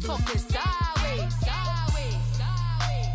talking sideways, sideways, sideways.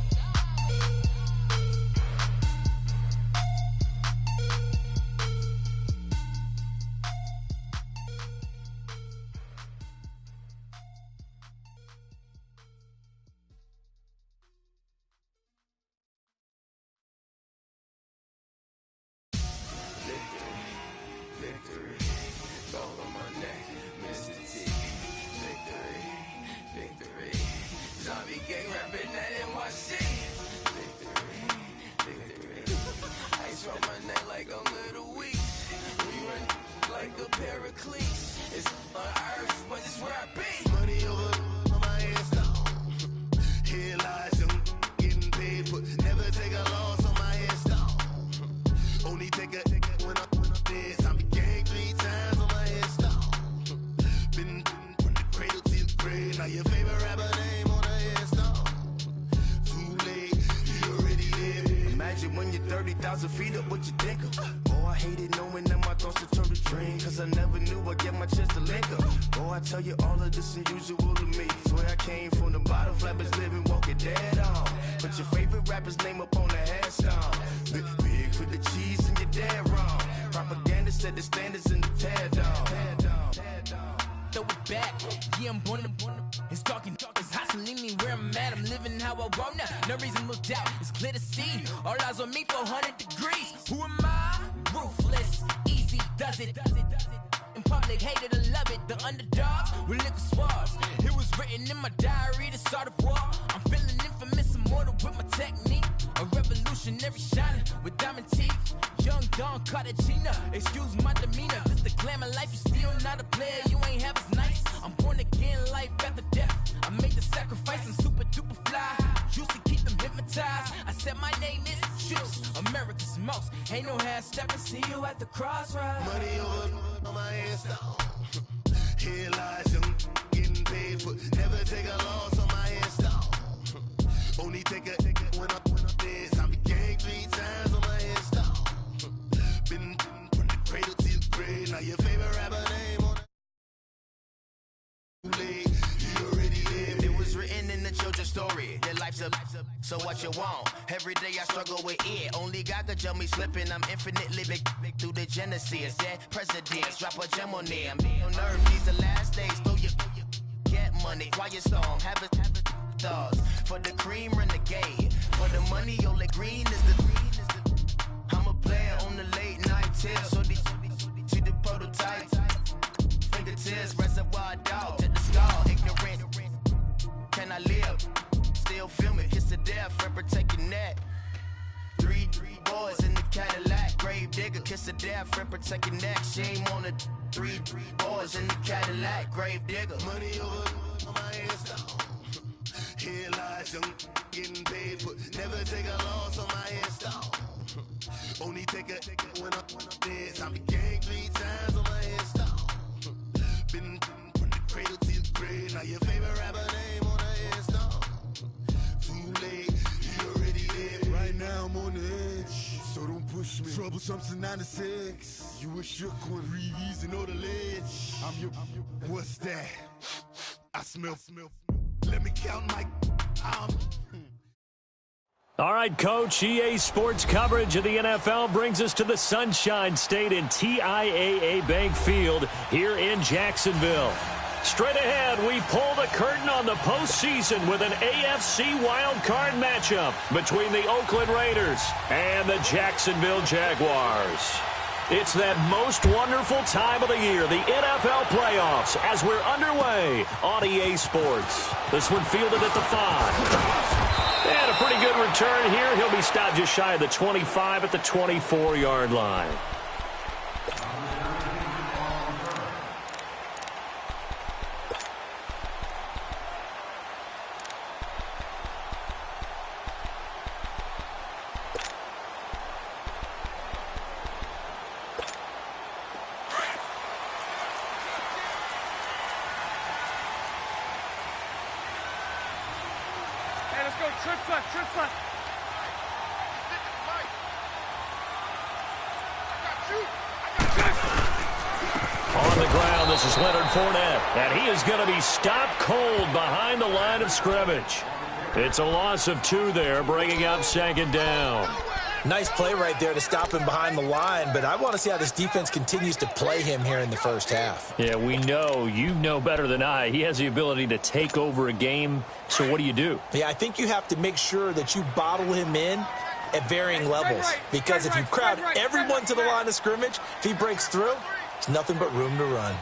Feet up, what you think of? Oh, I hated knowing that my thoughts would turn to dream, cause I never knew I'd get my chance to link up. Oh, I tell you all of this unusual to me. Swear I came from the bottom, flappers living, walking dead on. Put your favorite rapper's name up on the headstone. Big for the cheese and you're dead wrong. Propaganda set the standards in the tear down. Throw it back, yeah, I'm born to. It's talking, it's hustling me where I'm at. I'm living how I want now. No reason to doubt, it's clear to see. All eyes on me for 100 degrees. Who am I? Ruthless, easy does it. In public, hated or love it. The underdogs with liquor swabs. It was written in my diary to start a war. I'm feeling infamous, immortal with my technique. A revolutionary shining with diamond teeth. Young Don Cartagena, excuse my demeanor. This the glamour life, you still not a player. You ain't half as nice. I'm born again, life after death. I made the sacrifice and super duper fly. Used to keep them hypnotized. I said my name is Juice, America's most. Ain't no half stepping. See you at the crossroads. Money over on my headstone. Here lies young, getting paid for. Never take a loss on my headstone. Only take a when I'm dead. I became 3 times on my headstone. Been from the cradle to the grave. Now your favorite rapper name on it. You already lived. It was written in the children's story. Their life's a so what you want. Every day I struggle with it. Only God could jump me slipping. I'm infinitely big through the genesis. Dead presidents drop a gem on them. On earth, these the last days. Throw your get money. Quiet storm. Have it thoughts. For the cream, renegade. For the money, Ole Green is the. I'm a player on the late night till. So see the prototype. Fingertips, reservoir dog to the skull. Ignorant. Can I live? Still film it. Kiss to death and protect your neck. 3 boys in the Cadillac. Grave digger. Kiss to death and protect your neck. Shame on the 3 boys in the Cadillac. Grave digger. Money over on my headstone. Here lies young, getting paid for. Never take a loss on my headstone. Only take a when I'm dead. I became 3 times on my headstone. Been from the cradle to the grave. Now your favorite rapper name on the headstone. Too late, you already lived. Right now I'm on the edge, so don't push me. Troublesome to 96. You a shook one, breathe easy, know the ledge. I'm your. What's that? I smell. Let me count my. All right, Coach, EA Sports coverage of the NFL brings us to the Sunshine State in TIAA Bank Field here in Jacksonville. Straight ahead, we pull the curtain on the postseason with an AFC wildcard matchup between the Oakland Raiders and the Jacksonville Jaguars. It's that most wonderful time of the year, the NFL playoffs, as we're underway on EA Sports. This one fielded at the 5. And a pretty good return here. He'll be stopped just shy of the 25 at the 24-yard line. This is Leonard Fournette, and he is going to be stopped cold behind the line of scrimmage. It's a loss of 2 there, bringing up second down. Nice play right there to stop him behind the line, but I want to see how this defense continues to play him here in the first half. Yeah, we know. You know better than I. He has the ability to take over a game, so what do? Yeah, I think you have to make sure that you bottle him in at varying levels, because if you crowd everyone to the line of scrimmage, if he breaks through, it's nothing but room to run.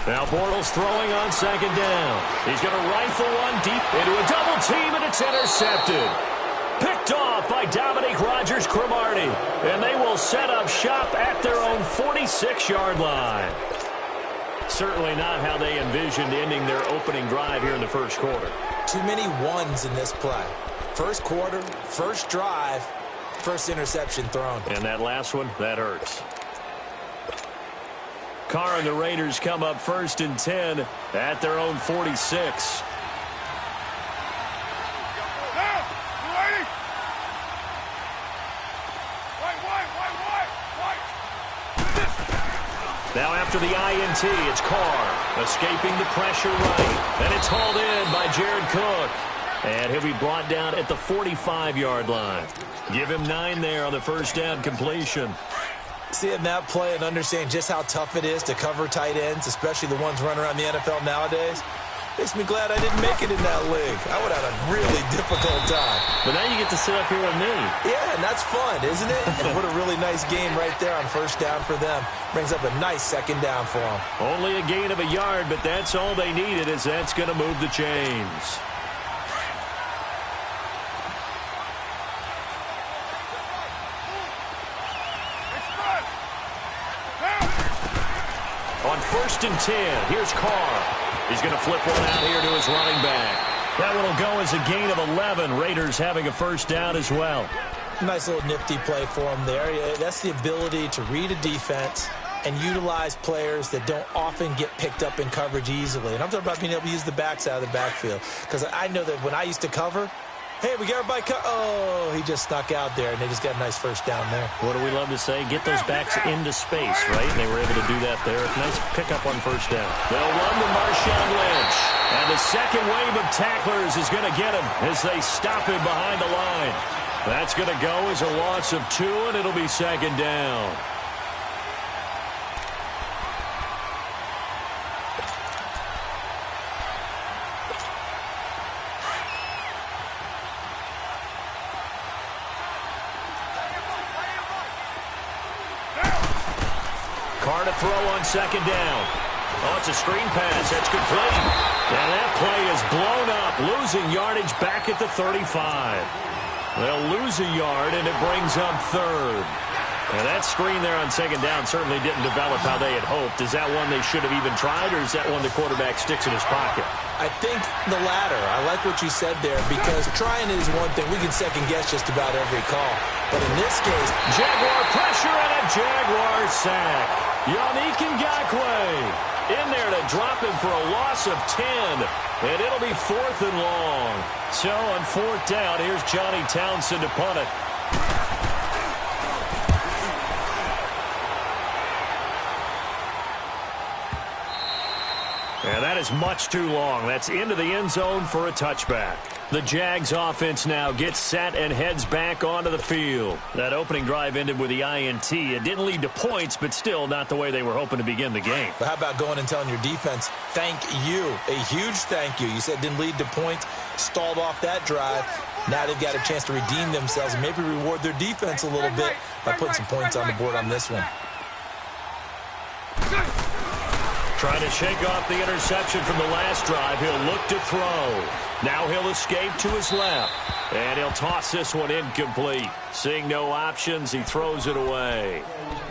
Now Bortles throwing on second down. He's going to rifle one deep into a double team, and it's intercepted. Picked off by Dominique Rodgers-Cromartie, and they will set up shop at their own 46-yard line. Certainly not how they envisioned ending their opening drive here in the first quarter. Too many ones in this play. First quarter, first drive, first interception thrown. And that last one, that hurts. Carr and the Raiders come up 1st and 10 at their own 46. Now after the INT, it's Carr escaping the pressure right. And it's hauled in by Jared Cook. And he'll be brought down at the 45-yard line. Give him 9 there on the first down completion. Seeing that play and understanding just how tough it is to cover tight ends, especially the ones running around the NFL nowadays, makes me glad I didn't make it in that league. I would have had a really difficult time. But now you get to sit up here with me. Yeah, and that's fun, isn't it? And what a really nice game right there on first down for them. Brings up a nice second down for them. Only a gain of a yard, but that's all they needed, as that's going to move the chains. On 1st and 10, here's Carr. He's going to flip one out here to his running back. That one will go as a gain of 11. Raiders having a first down as well. Nice little nifty play for him there. That's the ability to read a defense and utilize players that don't often get picked up in coverage easily. And I'm talking about being able to use the backside of the backfield. Because I know that when I used to cover, hey, we got everybody oh, he just snuck out there, and they just got a nice first down there. What do we love to say? Get those backs into space, right? And they were able to do that there. Nice pickup on first down. They'll run to Marshawn Lynch. And the second wave of tacklers is going to get him as they stop him behind the line. That's going to go as a loss of 2, and it'll be second down. Carr to throw on second down. Oh, it's a screen pass. That's complete. And that play is blown up, losing yardage back at the 35. They'll lose a yard, and it brings up 3rd. And that screen there on second down certainly didn't develop how they had hoped. Is that one they should have even tried, or is that one the quarterback sticks in his pocket? I think the latter. I like what you said there, because trying is one thing. We can second-guess just about every call. But in this case, Jaguar pressure and a Jaguar sack. Yannick Ngakoue in there to drop him for a loss of 10. And it'll be 4th and long. So on 4th down, here's Johnny Townsend to punt it. And that is much too long. That's into the end zone for a touchback. The Jags offense now gets set and heads back onto the field. That opening drive ended with the INT. It didn't lead to points, but still not the way they were hoping to begin the game. But how about going and telling your defense, thank you, a huge thank you. You said it didn't lead to points, stalled off that drive. Now they've got a chance to redeem themselves and maybe reward their defense a little bit by putting some points on the board on this one. Trying to shake off the interception from the last drive. He'll look to throw. Now he'll escape to his left. And he'll toss this one incomplete. Seeing no options, he throws it away.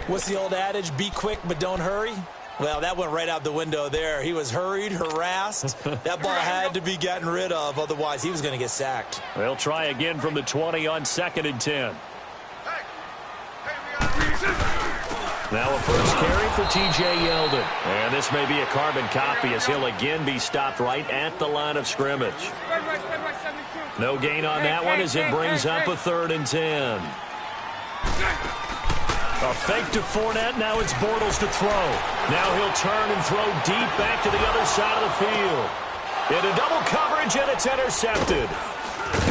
What's the old adage? Be quick, but don't hurry. Well, that went right out the window there. He was hurried, harassed. That ball had to be gotten rid of. Otherwise, he was going to get sacked. They'll try again from the 20 on 2nd and 10. Now a first carry for T.J. Yeldon. And this may be a carbon copy as he'll again be stopped right at the line of A fake to Fournette. Now it's Bortles to throw. Now he'll turn and throw deep back to the other side of the field. Into double coverage, and it's intercepted.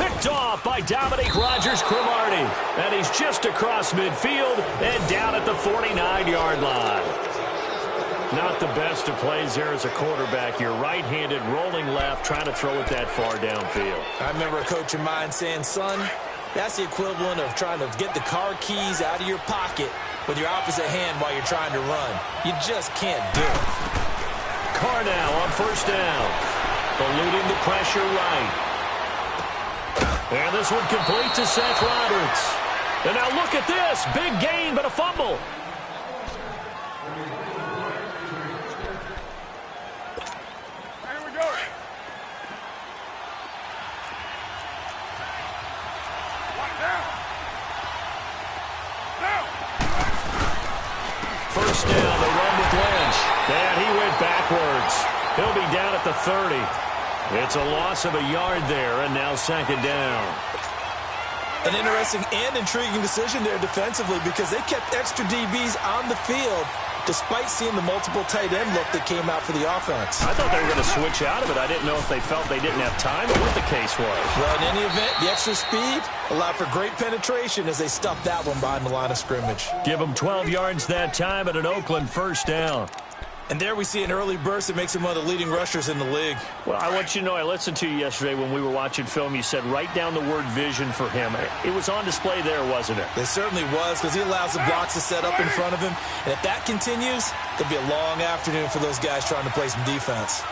Picked off by Dominique Rodgers-Cromartie. And he's just across midfield and down at the 49-yard line. Not the best of plays there as a quarterback. You're right-handed, rolling left, trying to throw it that far downfield. I remember a coach of mine saying, son, that's the equivalent of trying to get the car keys out of your pocket with your opposite hand while you're trying to run. You just can't do it. Carr now on first down. Eluding the pressure right. And this one complete to Seth Roberts. And now look at this. Big gain, but a fumble. Here we go. First down, the run with Lynch. And he went backwards. He'll be down at the 30. It's a loss of a yard there, and now second down. An interesting and intriguing decision there defensively because they kept extra DBs on the field despite seeing the multiple tight end look that came out for the offense. I thought they were going to switch out of it. I didn't know if they felt they didn't have time or what the case was. Well, in any event, the extra speed allowed for great penetration as they stuffed that one behind the line of scrimmage. Give them 12 yards that time at an Oakland first down. And there we see an early burst that makes him one of the leading rushers in the league. Well, I want you to know, I listened to you yesterday when we were watching film. You said write down the word vision for him. It was on display there, wasn't it? It certainly was because he allows the blocks to set up in front of him. And if that continues, it'll be a long afternoon for those guys trying to play some defense.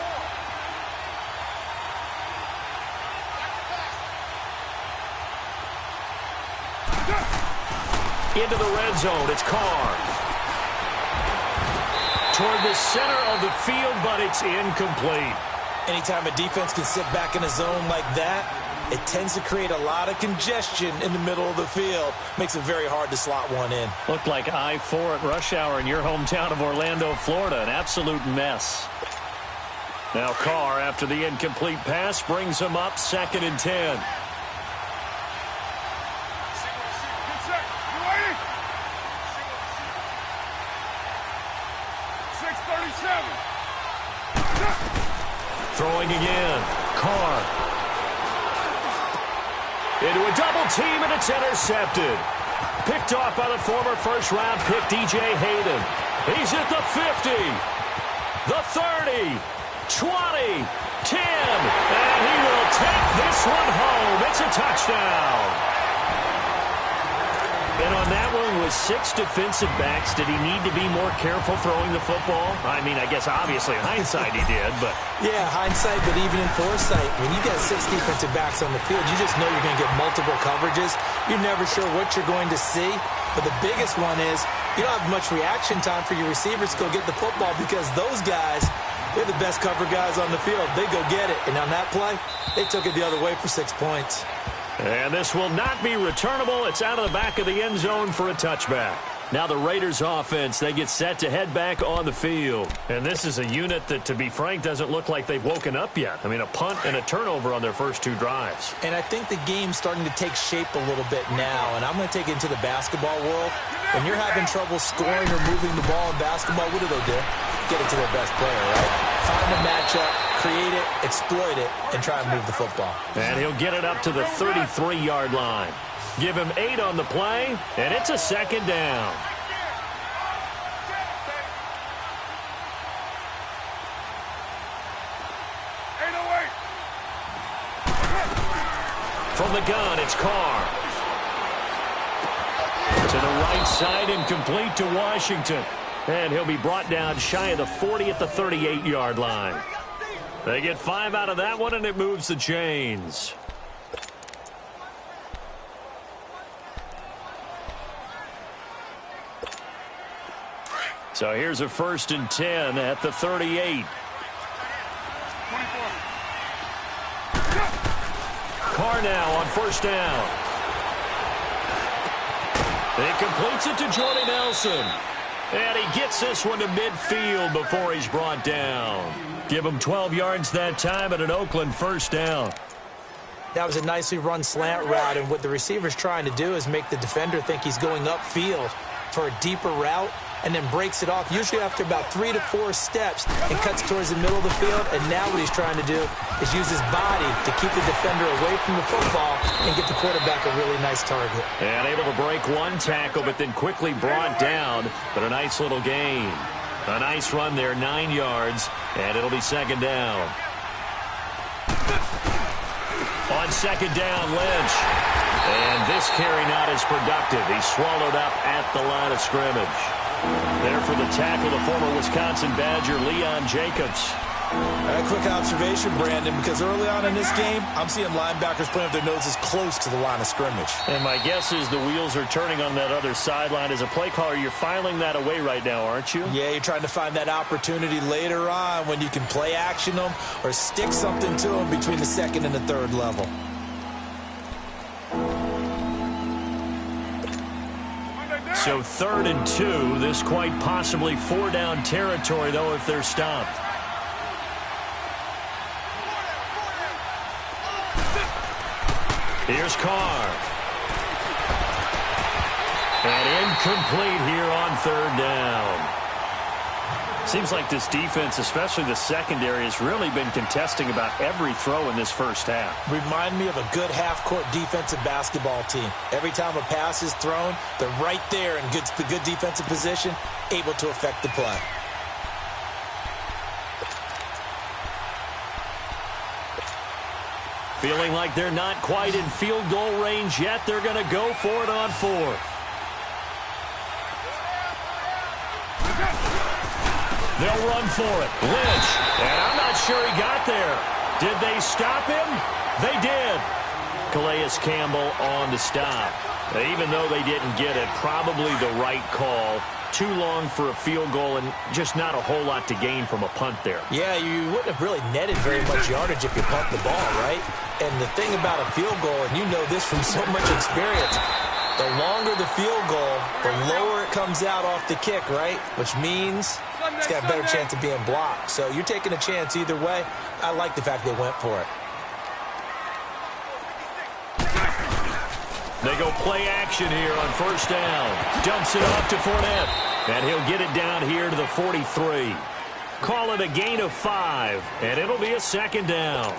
Into the red zone, it's Carr. Toward the center of the field, but it's incomplete. Anytime a defense can sit back in a zone like that, it tends to create a lot of congestion in the middle of the field. Makes it very hard to slot one in. Looked like I-4 at rush hour in your hometown of Orlando, Florida. An absolute mess. Now Carr, after the incomplete pass, brings him up 2nd and 10. Throwing again. Carr. Into a double team, and it's intercepted. Picked off by the former first-round pick, DJ Hayden. He's at the 50, the 30, 20, 10, and he will take this one home. It's a touchdown. And on that one, with 6 defensive backs, did he need to be more careful throwing the football? I mean, I guess obviously in hindsight he did, but... Yeah, hindsight, but even in foresight, when you got 6 defensive backs on the field, you just know you're going to get multiple coverages. You're never sure what you're going to see. But the biggest one is you don't have much reaction time for your receivers to go get the football because those guys, they're the best cover guys on the field. They go get it. And on that play, they took it the other way for 6 points. And this will not be returnable. It's out of the back of the end zone for a touchback. Now the Raiders offense, they get set to head back on the field. And this is a unit that, to be frank, doesn't look like they've woken up yet. I mean, a punt and a turnover on their first 2 drives. And I think the game's starting to take shape a little bit now. And I'm going to take it into the basketball world. When you're having trouble scoring or moving the ball in basketball, what do? Get it to their best player, right? Find a matchup, create it, exploit it, and try and move the football. And he'll get it up to the 33-yard line. Give him 8 on the play, and it's a 2nd down. From the gun, it's Carr. To the right side and complete to Washington. And he'll be brought down shy of the 40 at the 38-yard line. They get 5 out of that one, and it moves the chains. So here's a 1st and 10 at the 38. Carr now on first down. He completes it to Jordy Nelson. And he gets this one to midfield before he's brought down. Give him 12 yards that time at an Oakland first down. That was a nicely run slant route, and what the receiver's trying to do is make the defender think he's going upfield for a deeper route, and then breaks it off, usually after about 3 to 4 steps, and cuts towards the middle of the field. And now what he's trying to do is use his body to keep the defender away from the football and get the quarterback a really nice target. And able to break one tackle, but then quickly brought down. But a nice little gain. A nice run there, 9 yards, and it'll be second down. On second down, Lynch. And this carry not as productive. He's swallowed up at the line of scrimmage. There for the tackle, the former Wisconsin Badger, Leon Jacobs. A quick observation, Brandon, because early on in this game, I'm seeing linebackers playing with their noses close to the line of scrimmage. And my guess is the wheels are turning on that other sideline. As a play caller, you're filing that away right now, aren't you? Yeah, you're trying to find that opportunity later on when you can play action them or stick something to them between the second and the third level. So 3rd and 2, this quite possibly 4-down territory, though, if they're stopped. Here's Carr. And incomplete here on 3rd down. Seems like this defense, especially the secondary, has really been contesting about every throw in this first half. Remind me of a good half-court defensive basketball team. Every time a pass is thrown, they're right there in good defensive position, able to affect the play. Feeling like they're not quite in field goal range yet. They're going to go for it on 4th. They'll run for it. Lynch. And I'm not sure he got there. Did they stop him? They did. Calais Campbell on the stop. Even though they didn't get it, probably the right call. Too long for a field goal and just not a whole lot to gain from a punt there. Yeah, you wouldn't have really netted very much yardage if you punt the ball, right? And the thing about a field goal, and you know this from so much experience, the longer the field goal, the lower it comes out off the kick, right? Which means it's got a better chance of being blocked. So you're taking a chance either way. I like the fact they went for it. They go play action here on 1st down. Dumps it off to Fournette. And he'll get it down here to the 43. Call it a gain of 5. And it'll be a 2nd down.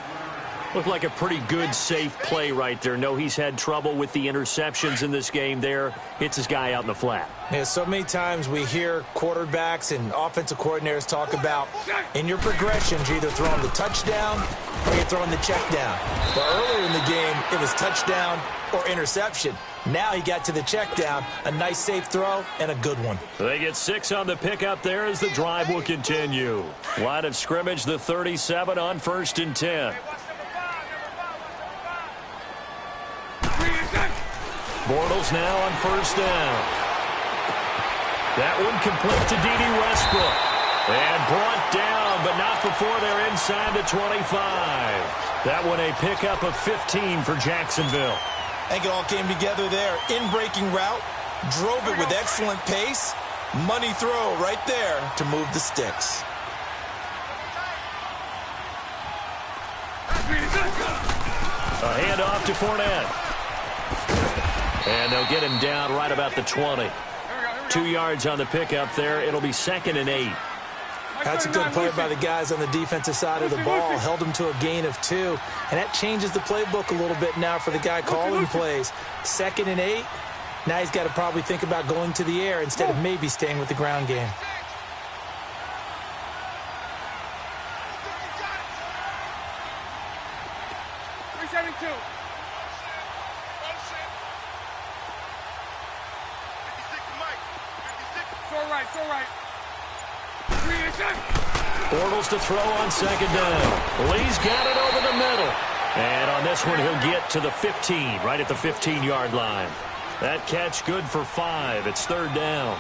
Looked like a pretty good, safe play right there. No, he's had trouble with the interceptions in this game there. Hits his guy out in the flat. Yeah, so many times we hear quarterbacks and offensive coordinators talk about in your progressions, you're either throwing the touchdown or you're throwing the check down. But earlier in the game, it was touchdown or interception. Now he got to the check down, a nice safe throw, and a good one. They get 6 on the pickup there as the drive will continue. Line of scrimmage, the 37 on 1st and 10. Bortles now on 1st down. That one complete to D.D. Westbrook. And brought down, but not before they're inside the 25. That one a pickup of 15 for Jacksonville. I think it all came together there. In-breaking route, drove it with excellent pace. Money throw right there to move the sticks. A handoff to Fournette. And they'll get him down right about the 20. 2 yards on the pickup there. It'll be 2nd and 8. That's a good play by the guys on the defensive side of the ball. Held him to a gain of 2. And that changes the playbook a little bit now for the guy calling plays. 2nd and 8. Now he's got to probably think about going to the air instead of maybe staying with the ground game. Bortles to throw on 2nd down. Lee's got it over the middle. And on this one, he'll get to the 15, right at the 15-yard line. That catch good for 5. It's 3rd down.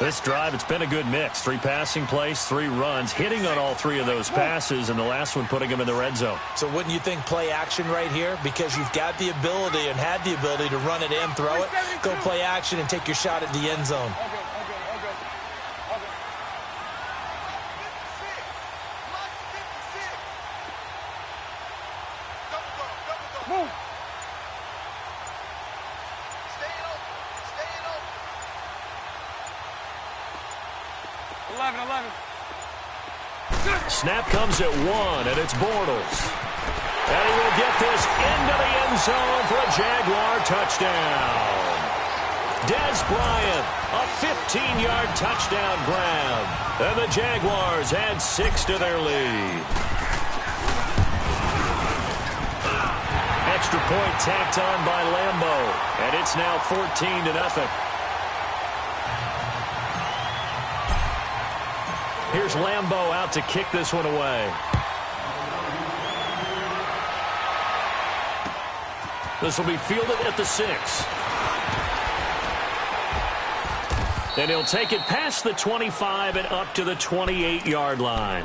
This drive, it's been a good mix. 3 passing plays, 3 runs, hitting on all 3 of those passes, and the last one putting him in the red zone. So wouldn't you think play action right here? Because you've got the ability and had the ability to run it and throw it. Go play action and take your shot at the end zone. Move. 11. Snap comes at 1, and it's Bortles. And he will get this into the end zone for a Jaguar touchdown. Dez Bryant, a 15-yard touchdown grab. And the Jaguars add 6 to their lead. Extra point tacked on by Lambeau. And it's now 14-0. Here's Lambeau out to kick this one away. This will be fielded at the 6. And he'll take it past the 25 and up to the 28-yard line.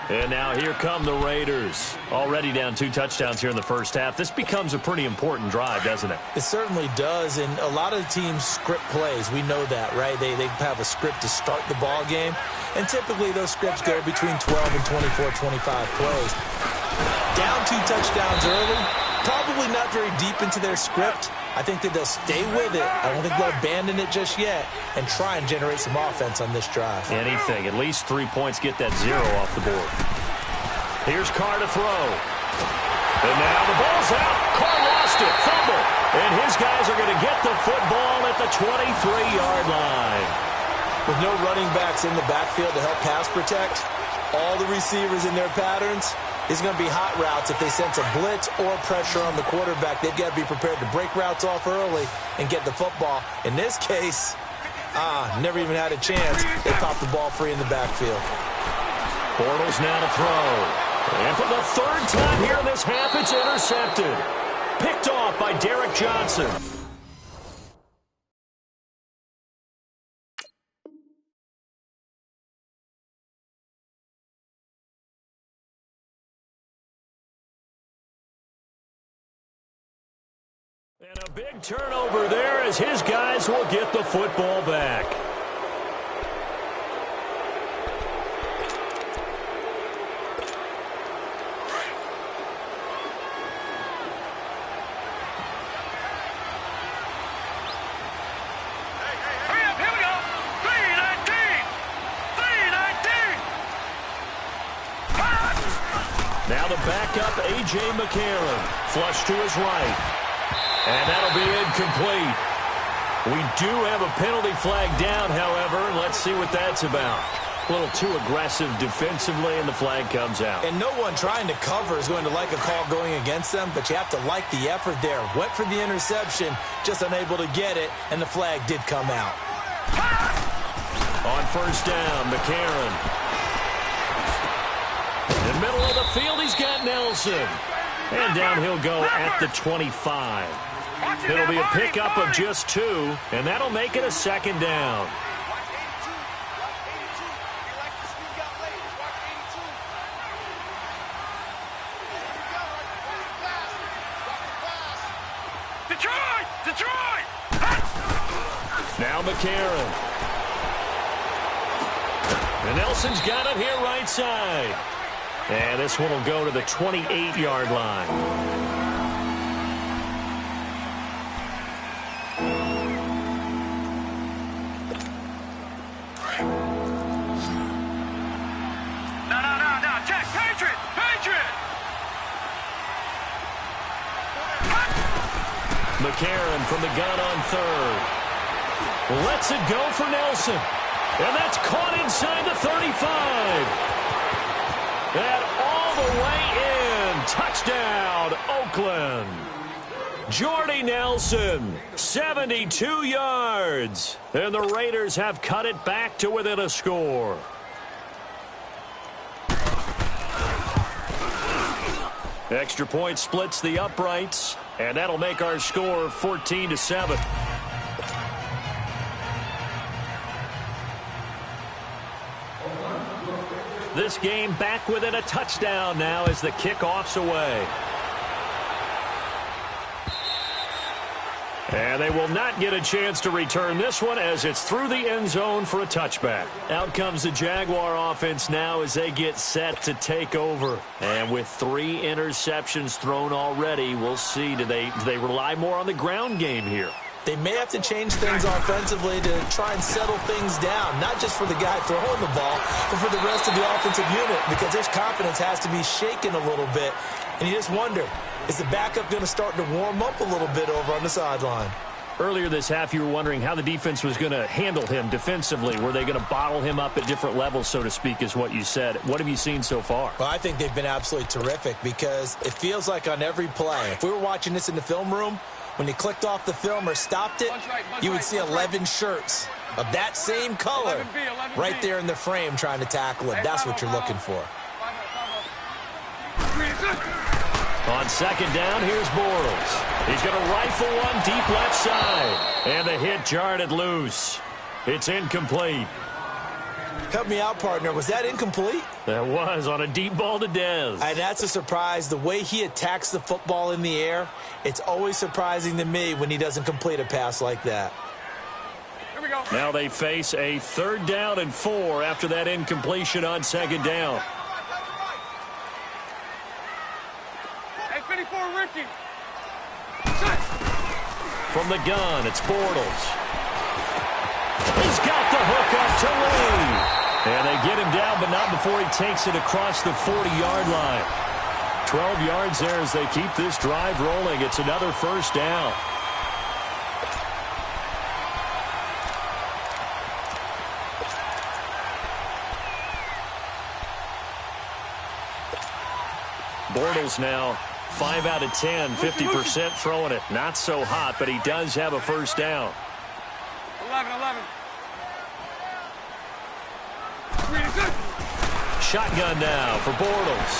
And now here come the Raiders. Already down 2 touchdowns here in the first half. This becomes a pretty important drive, doesn't it? It certainly does, and a lot of teams script plays. We know that, right? They have a script to start the ball game, and typically those scripts go between 12 and 24, 25 plays. Down 2 touchdowns early, probably not very deep into their script. I think that they'll stay with it. I don't think they'll abandon it just yet and try and generate some offense on this drive. Anything. At least 3 points. Get that 0 off the board. Here's Carr to throw. And now the ball's out. Carr lost it. Fumble. And his guys are going to get the football at the 23-yard line. With no running backs in the backfield to help pass protect, all the receivers in their patterns, it's going to be hot routes. If they sense a blitz or pressure on the quarterback, they've got to be prepared to break routes off early and get the football. In this case, never even had a chance. They popped the ball free in the backfield. Bortles now to throw. And for the 3rd time here in this half, it's intercepted. Picked off by Derek Johnson. And a big turnover there as his guys will get the football back. Hurry up, here we go. 3-19. Now the backup, A.J. McCarron. Flush to his right. And that'll be incomplete. We do have a penalty flag down, however. Let's see what that's about. A little too aggressive defensively, and the flag comes out. And no one trying to cover is going to like a call going against them, but you have to like the effort there. Went for the interception, just unable to get it, and the flag did come out. On first down, McCarron. In the middle of the field, he's got Nelson. And down he'll go at the 25. It'll be a pickup of just 2, and that'll make it a 2nd down. Detroit! Now McCarron. And Nelson's got it here right side. And this one will go to the 28-yard line. No. Jack, Patriot! McCarron from the gun on 3rd. Lets it go for Nelson. And that's caught inside the 35. And all the way in. Touchdown, Oakland. Jordy Nelson, 72 yards. And the Raiders have cut it back to within a score. Extra point splits the uprights, and that'll make our score 14-7. This game back within a touchdown now as the kickoff's away. And they will not get a chance to return this one as it's through the end zone for a touchback. Out comes the Jaguar offense now as they get set to take over. And with 3 interceptions thrown already, we'll see. Do they rely more on the ground game here? They may have to change things offensively to try and settle things down, not just for the guy throwing the ball, but for the rest of the offensive unit, because their confidence has to be shaken a little bit. And you just wonder, is the backup going to start to warm up a little bit over on the sideline? Earlier this half, you were wondering how the defense was going to handle him defensively. Were they going to bottle him up at different levels, so to speak, is what you said. What have you seen so far? Well, I think they've been absolutely terrific because it feels like on every play, if we were watching this in the film room, when you clicked off the film or stopped it, you would see 11 shirts of that same color right there in the frame trying to tackle it. That's what you're looking for. On second down, here's Bortles. He's going to rifle one deep left side. And the hit jarred it loose. It's incomplete. Help me out, partner. Was that incomplete? That was on a deep ball to Dez. And that's a surprise. The way he attacks the football in the air, it's always surprising to me when he doesn't complete a pass like that. Here we go. Now they face a 3rd down and 4 after that incompletion on second down. Hey, 54, Ricky. From the gun, it's Bortles. He's got the hook up to Lee. And they get him down, but not before he takes it across the 40-yard line. 12 yards there as they keep this drive rolling. It's another 1st down. Bortles now 5 out of 10, 50% throwing it. Not so hot, but he does have a 1st down. 11. Shotgun now for Bortles.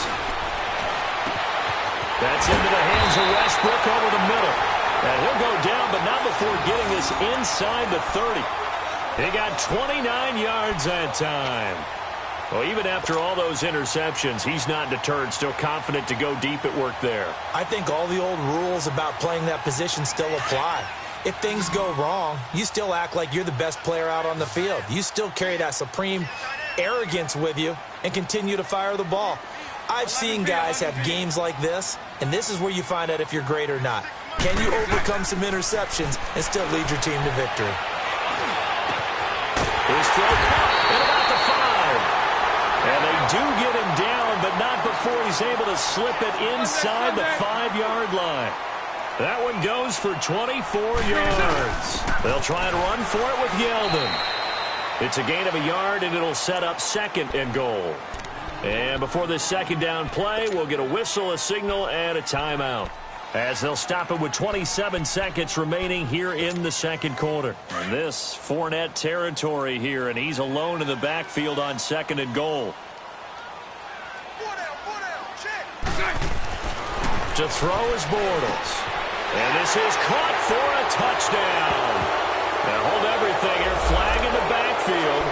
That's into the hands of Westbrook over the middle. And he'll go down, but not before getting this inside the 30. He got 29 yards that time. Well, even after all those interceptions, he's not deterred, still confident to go deep at work there. I think all the old rules about playing that position still apply. If things go wrong, you still act like you're the best player out on the field. You still carry that supreme arrogance with you and continue to fire the ball. I've seen guys have games like this, and this is where you find out if you're great or not. Can you overcome some interceptions and still lead your team to victory? His throw at about the 5. And they do get him down, but not before he's able to slip it inside the 5-yard line. That one goes for 24 yards. They'll try and run for it with Yeldon. It's a gain of a yard, and it'll set up 2nd and goal. And before this 2nd down play, we'll get a whistle, a signal, and a timeout, as they'll stop it with 27 seconds remaining here in the 2nd quarter. And this Fournette territory here, and he's alone in the backfield on 2nd and goal. To throw is Bortles. And this is caught for a touchdown. Now hold everything here. Flag in the backfield.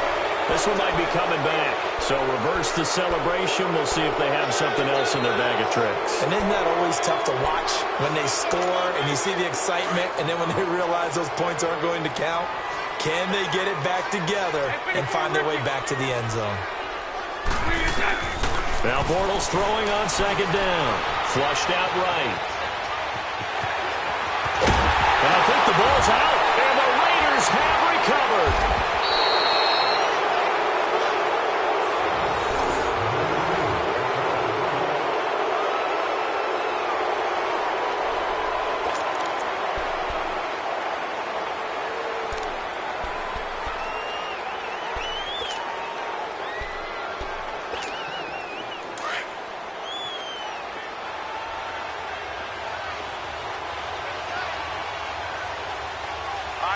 This one might be coming back. So reverse the celebration. We'll see if they have something else in their bag of tricks. And isn't that always tough to watch when they score and you see the excitement, and then when they realize those points aren't going to count? Can they get it back together and find their way back to the end zone? Now Bortles throwing on 2nd down. Flushed out right. And I think the ball's out, and the Raiders have recovered.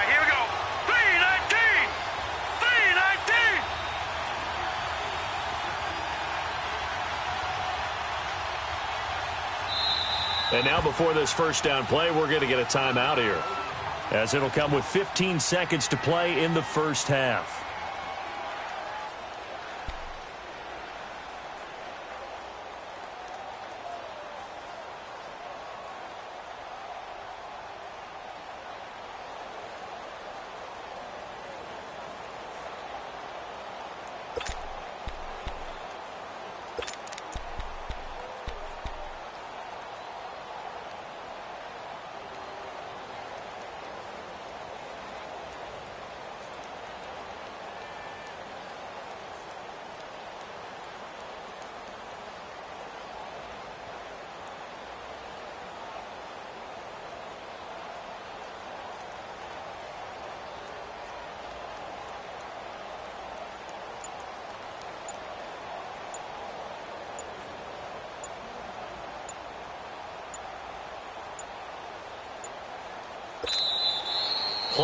Here we go. 319. 319. And now before this 1st down play, we're going to get a timeout here, as it'll come with 15 seconds to play in the 1st half.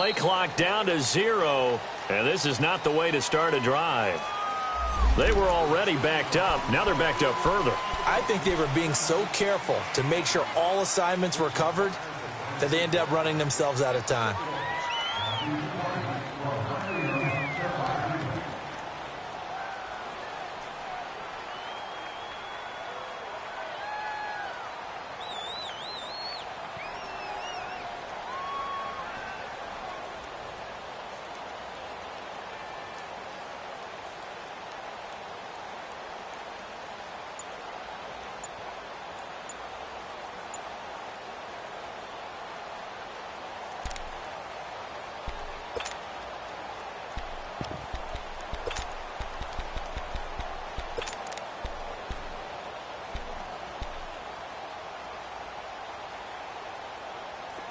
play clock down to 0, and this is not the way to start a drive. They were already backed up. Now they're backed up further. I think they were being so careful to make sure all assignments were covered that they ended up running themselves out of time.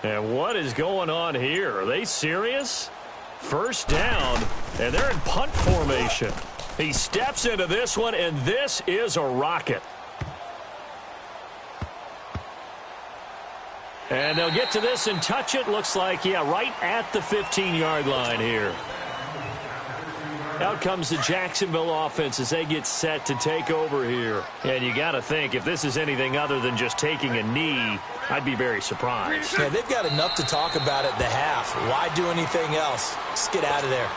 And what is going on here? Are they serious? First down, and they're in punt formation. He steps into this one, and this is a rocket. And they'll get to this and touch it. Looks like, yeah, right at the 15-yard line here. Out comes the Jacksonville offense as they get set to take over here. And you got to think, if this is anything other than just taking a knee, I'd be very surprised. Yeah, they've got enough to talk about at the half. Why do anything else? Just get out of there.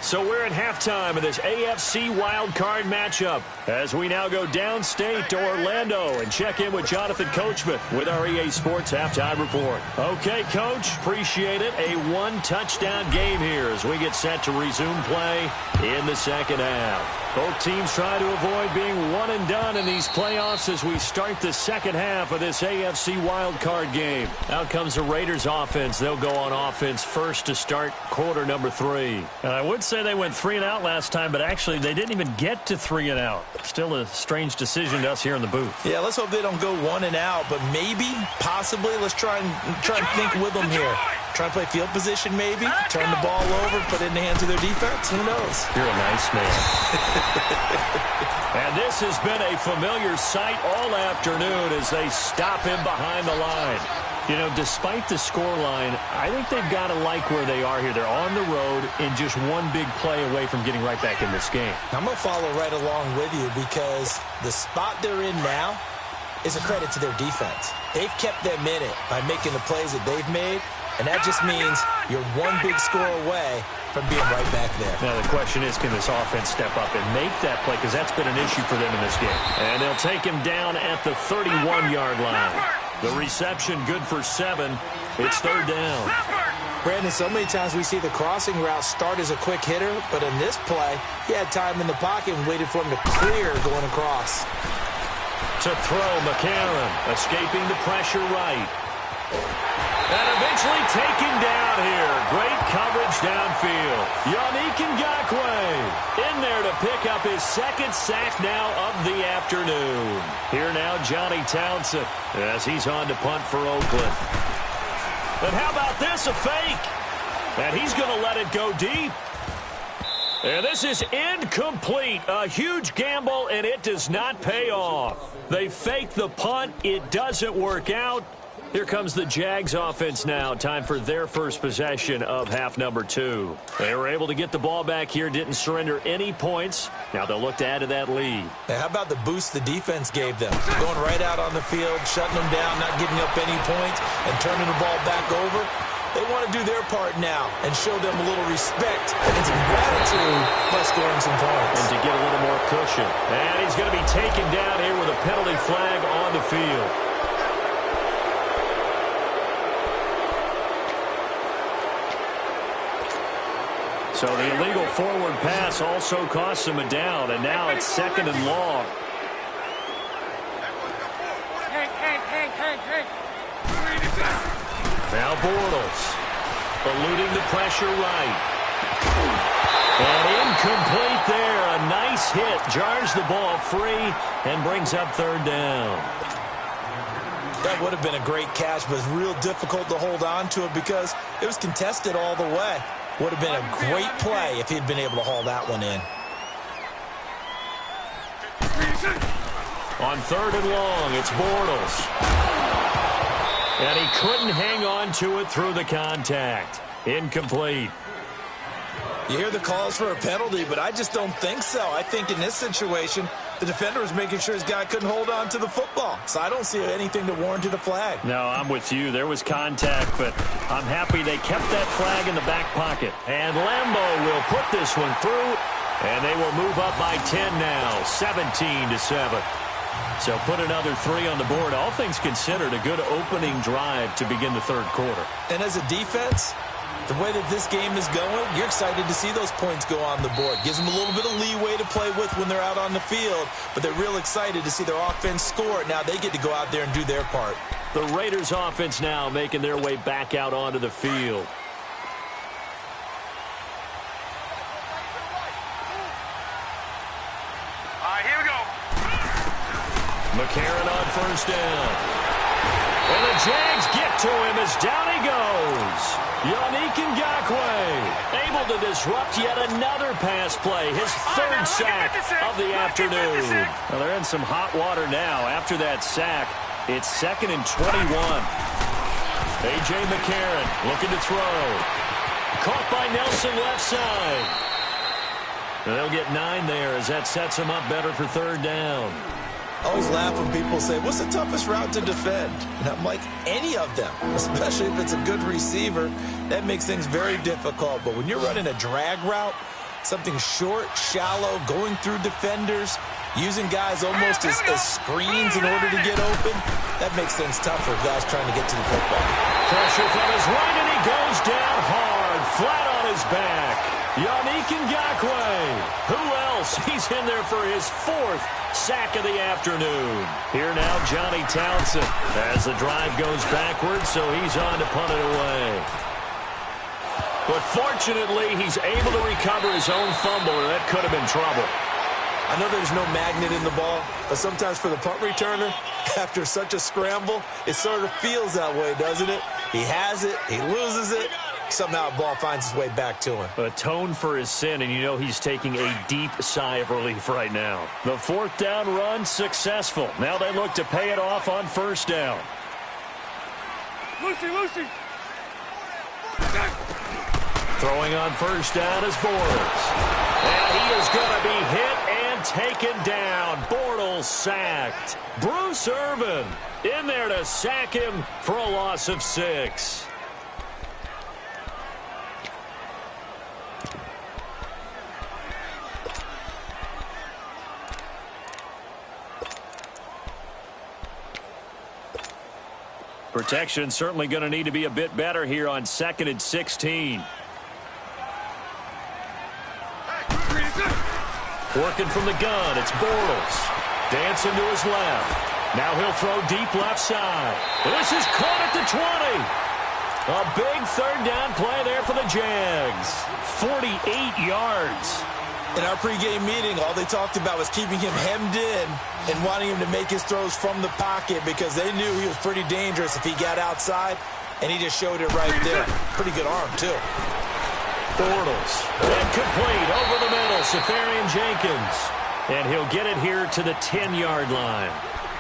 So we're at halftime of this AFC wildcard matchup as we now go downstate to Orlando and check in with Jonathan Coachman with our EA Sports Halftime Report. Okay, Coach, appreciate it. A one-touchdown game here as we get set to resume play in the second half. Both teams try to avoid being one and done in these playoffs as we start the second half of this AFC wildcard game. Out comes the Raiders offense. They'll go on offense first to start quarter number 3. And I would say they went 3 and out last time, but actually they didn't even get to 3 and out. Still a strange decision to us here in the booth. Yeah, let's hope they don't go 1 and out, but maybe, possibly, let's try and think with them here. Try and play field position maybe, turn the ball over, put it in the hands of their defense. Who knows? You're a nice man. And this has been a familiar sight all afternoon as they stop him behind the line. You know, despite the scoreline, I think they've got to like where they are here. They're on the road and just one big play away from getting right back in this game. I'm going to follow right along with you because the spot they're in now is a credit to their defense. They've kept them in it by making the plays that they've made, and that just means you're one big score away from being right back there. Now the question is, can this offense step up and make that play? Because that's been an issue for them in this game. And they'll take him down at the 31-yard line. The reception good for 7. It's third down. Brandon, so many times we see the crossing route start as a quick hitter, but in this play, he had time in the pocket and waited for him to clear going across. To throw, McCarron, escaping the pressure right. And eventually taken down here. Great coverage downfield. Yannick Ngakoue in there to pick up his second sack now of the afternoon. Here now, Johnny Townsend as he's on to punt for Oakland. And how about this, a fake? And he's going to let it go deep. And this is incomplete. A huge gamble, and it does not pay off. They fake the punt. It doesn't work out. Here comes the Jags offense now. Time for their first possession of half number 2. They were able to get the ball back here, didn't surrender any points. Now they'll look to add to that lead. Now, how about the boost the defense gave them? Going right out on the field, shutting them down, not giving up any points, and turning the ball back over. They want to do their part now and show them a little respect and some gratitude by scoring some points. And to get a little more cushion. And he's going to be taken down here with a penalty flag on the field. So the illegal forward pass also costs him a down, and now it's second and long. Now Bortles, eluding the pressure right. And incomplete there. A nice hit. Jars the ball free and brings up third down. That would have been a great catch, but it's real difficult to hold on to it because it was contested all the way. Would have been a great play if he'd been able to haul that one in. On third and long, it's Bortles. And he couldn't hang on to it through the contact. Incomplete. You hear the calls for a penalty, but I just don't think so. I think in this situation, the defender was making sure his guy couldn't hold on to the football. So I don't see anything that warranted a flag. No, I'm with you. There was contact, but I'm happy they kept that flag in the back pocket. And Lambo will put this one through, and they will move up by 10 now, 17-7. So put another 3 on the board. All things considered, a good opening drive to begin the third quarter. And as a defense, the way that this game is going, you're excited to see those points go on the board. Gives them a little bit of leeway to play with when they're out on the field, but they're real excited to see their offense score. Now they get to go out there and do their part. The Raiders offense now making their way back out onto the field. All right, here we go. McCarron on first down. And the Jags get to him as down he goes. Yannick Ngakoue able to disrupt yet another pass play. His third sack of the afternoon. Well, they're in some hot water now. After that sack, it's 2nd and 21. A.J. McCarron looking to throw. Caught by Nelson left side. And they'll get 9 there as that sets him up better for third down. I always laugh when people say, what's the toughest route to defend? And I'm like, any of them, especially if it's a good receiver. That makes things very difficult. But when you're running a drag route, something short, shallow, going through defenders, using guys almost as screens in order to get open, that makes things tough for guys trying to get to the football. Pressure from his right, and he goes down hard, flat on his back. Yannick Ngakoue. Who else? He's in there for his 4th sack of the afternoon. Here now, Johnny Townsend as the drive goes backwards, so he's on to punt it away. But fortunately, he's able to recover his own fumble, or that could have been trouble. I know there's no magnet in the ball, but sometimes for the punt returner, after such a scramble, it sort of feels that way, doesn't it? He has it, he loses it. Somehow the ball finds its way back to him. Atone for his sin, and you know he's taking a deep sigh of relief right now. The 4th down run successful. Now they look to pay it off on first down. Lucy. Throwing on first down is Bortles. And he is going to be hit and taken down. Bortles sacked. Bruce Irvin in there to sack him for a loss of 6. Protection certainly going to need to be a bit better here on 2nd and 16. Working from the gun, it's Bortles. Dancing to his left. Now he'll throw deep left side. This is caught at the 20. A big 3rd down play there for the Jags. 48 yards. In our pregame meeting, all they talked about was keeping him hemmed in and wanting him to make his throws from the pocket because they knew he was pretty dangerous if he got outside, and he just showed it right there. Pretty good arm, too. Bortles. Incomplete over the middle. Safarian Jenkins. And he'll get it here to the 10-yard line.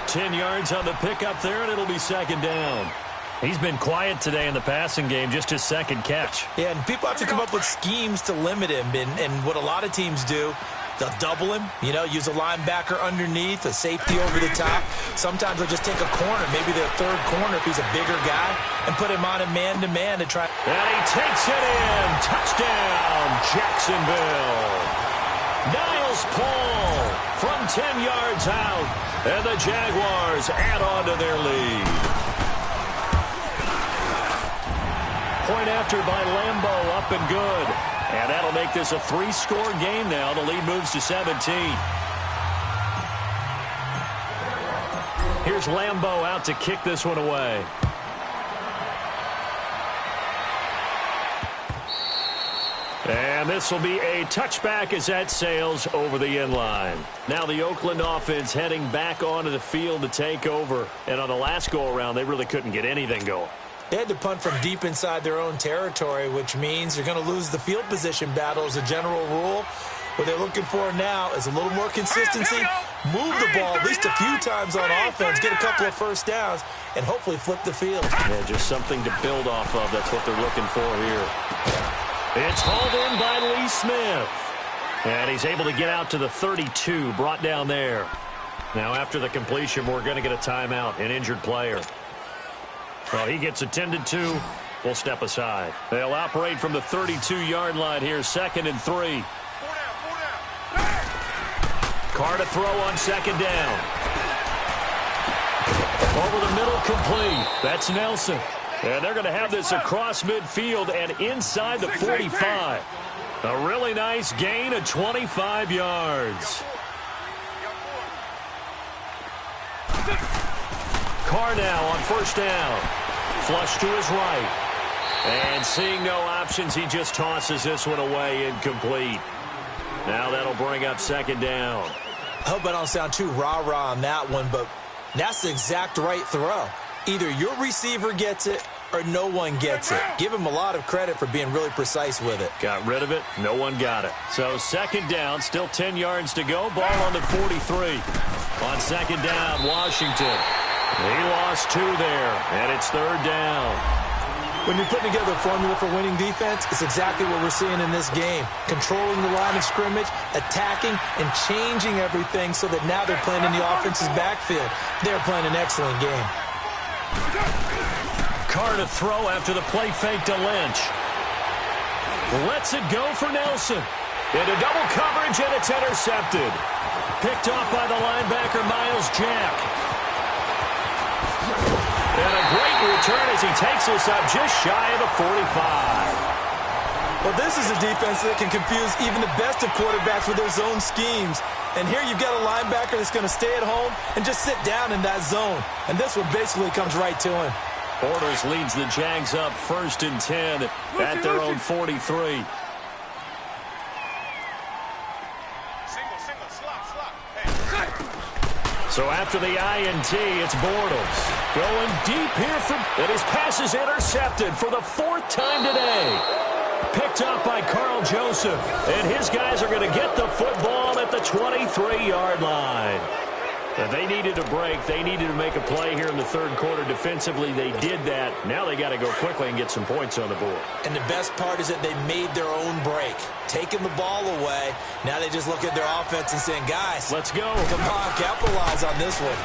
10 yards on the pickup there, and it'll be 2nd down. He's been quiet today in the passing game, just his 2nd catch. Yeah, and people have to come up with schemes to limit him. And what a lot of teams do, they'll double him, use a linebacker underneath, a safety over the top. Sometimes they'll just take a corner, maybe their 3rd corner if he's a bigger guy, and put him on a man-to-man to try. And he takes it in. Touchdown, Jacksonville. Niles Paul from 10 yards out. And the Jaguars add on to their lead. Point after by Lambo, up and good. And that'll make this a 3-score game now. The lead moves to 17. Here's Lambo out to kick this one away. And this will be a touchback as that sails over the end line. Now the Oakland offense heading back onto the field to take over. And on the last go-around, they really couldn't get anything going. They had to punt from deep inside their own territory, which means you're going to lose the field position battle as a general rule. What they're looking for now is a little more consistency move the ball at least a few times on offense, get a couple of first downs, and hopefully flip the field. Yeah, just something to build off of. That's what they're looking for here. It's hauled in by Lee Smith. And he's able to get out to the 32, brought down there. Now, after the completion, we're going to get a timeout, an injured player. Well, he gets attended to. We'll step aside. They'll operate from the 32-yard line here, 2nd and 3. Carr to throw on 2nd down. Over the middle, complete. That's Nelson. And they're going to have this across midfield and inside the 45. A really nice gain of 25 yards. Carr now on 1st down. Flush to his right. And seeing no options, he just tosses this one away, incomplete. Now that'll bring up 2nd down. I hope I don't sound too rah-rah on that one, but that's the exact right throw. Either your receiver gets it or no one gets it. Give him a lot of credit for being really precise with it. Got rid of it. No one got it. So 2nd down, still 10 yards to go. Ball on the 43. On 2nd down, Washington. He lost 2 there, and it's 3rd down. When you're putting together a formula for winning defense, it's exactly what we're seeing in this game. Controlling the line of scrimmage, attacking, and changing everything so that now they're playing in the offense's backfield. They're playing an excellent game. Carr to throw after the play fake to Lynch. Lets it go for Nelson. Into double coverage, and it's intercepted. Picked off by the linebacker, Miles Jack. And a great return as he takes us up just shy of the 45. Well, this is a defense that can confuse even the best of quarterbacks with their zone schemes. And here you've got a linebacker that's going to stay at home and just sit down in that zone. And this one basically comes right to him. Bortles leads the Jags up 1st and 10 at their own 43. So after the INT, it's Bortles. Going deep here and his pass is intercepted for the 4th time today. Picked up by Carl Joseph. And his guys are going to get the football at the 23-yard line. They needed a break. They needed to make a play here in the 3rd quarter. Defensively, they did that. Now they got to go quickly and get some points on the board. And the best part is that they made their own break. Taking the ball away. Now they just look at their offense and saying, guys, let's go. Come on, capitalize on this one.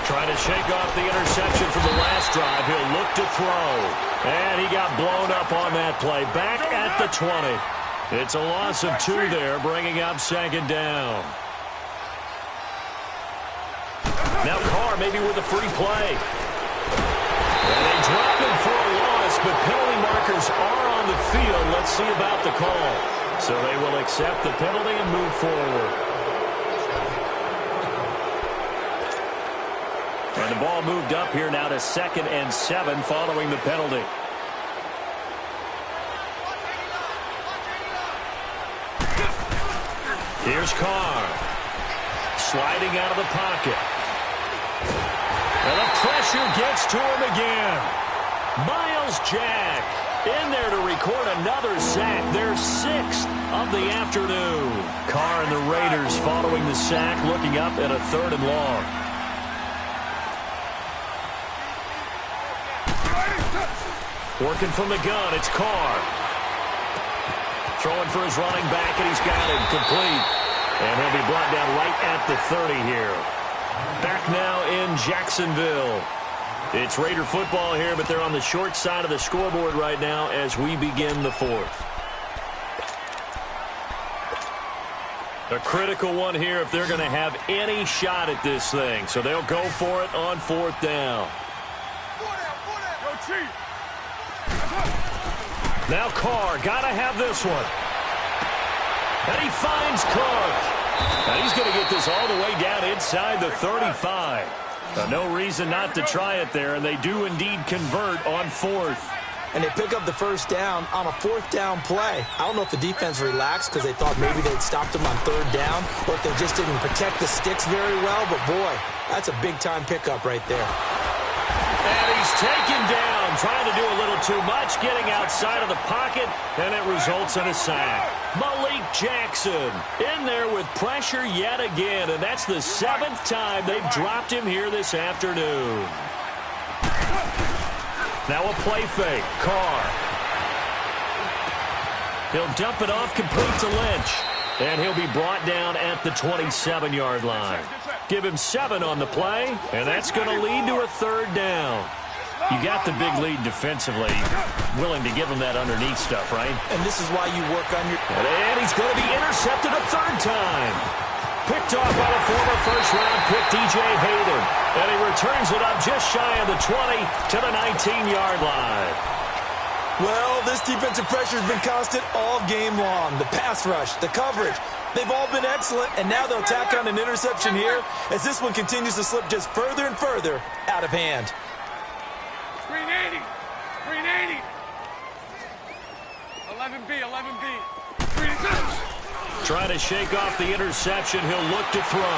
Trying to shake off the interception from the last drive. He'll look to throw. And he got blown up on that play. Back at the 20. It's a loss of 2 there, bringing up 2nd down. Now Carr maybe with a free play. And they drop him for a loss, but penalty markers are on the field. Let's see about the call. So they will accept the penalty and move forward. And the ball moved up here now to 2nd and 7 following the penalty. Here's Carr. Sliding out of the pocket. And the pressure gets to him again. Miles Jack in there to record another sack. Their 6th of the afternoon. Carr and the Raiders following the sack, looking up at a 3rd and long. Working from the gun, it's Carr. Throwing for his running back, and he's got it complete. And he'll be brought down right at the 30 here. Back now in Jacksonville. It's Raider football here, but they're on the short side of the scoreboard right now as we begin the 4th. A critical one here if they're going to have any shot at this thing. So they'll go for it on 4th down. Now Carr, got to have this one. And he finds Carr. Now he's going to get this all the way down inside the 35. No reason not to try it there, and they do indeed convert on 4th. And they pick up the 1st down on a 4th down play. I don't know if the defense relaxed because they thought maybe they'd stopped them on 3rd down, or if they just didn't protect the sticks very well. But, boy, that's a big-time pickup right there. And he's taken down, trying to do a little too much, getting outside of the pocket, And it results in a sack. Malik Jackson in there with pressure yet again, and that's the 7th time they've dropped him here this afternoon. Now a play fake. Carr. He'll dump it off complete to Lynch. And he'll be brought down at the 27-yard line. Give him 7 on the play, and that's going to lead to a 3rd down. You got the big lead defensively, willing to give him that underneath stuff, right? And this is why you work on your... And he's going to be intercepted a 3rd time. Picked off by the former first-round pick, DJ Hayden. And he returns it up just shy of the 20 to the 19-yard line. Well, this defensive pressure has been constant all game long. The pass rush, the coverage, they've all been excellent, and now they'll tack on an interception here as this one continues to slip just further and further out of hand. 380. 380. 11B, 11B. 3 Trying to shake off the interception. He'll look to throw.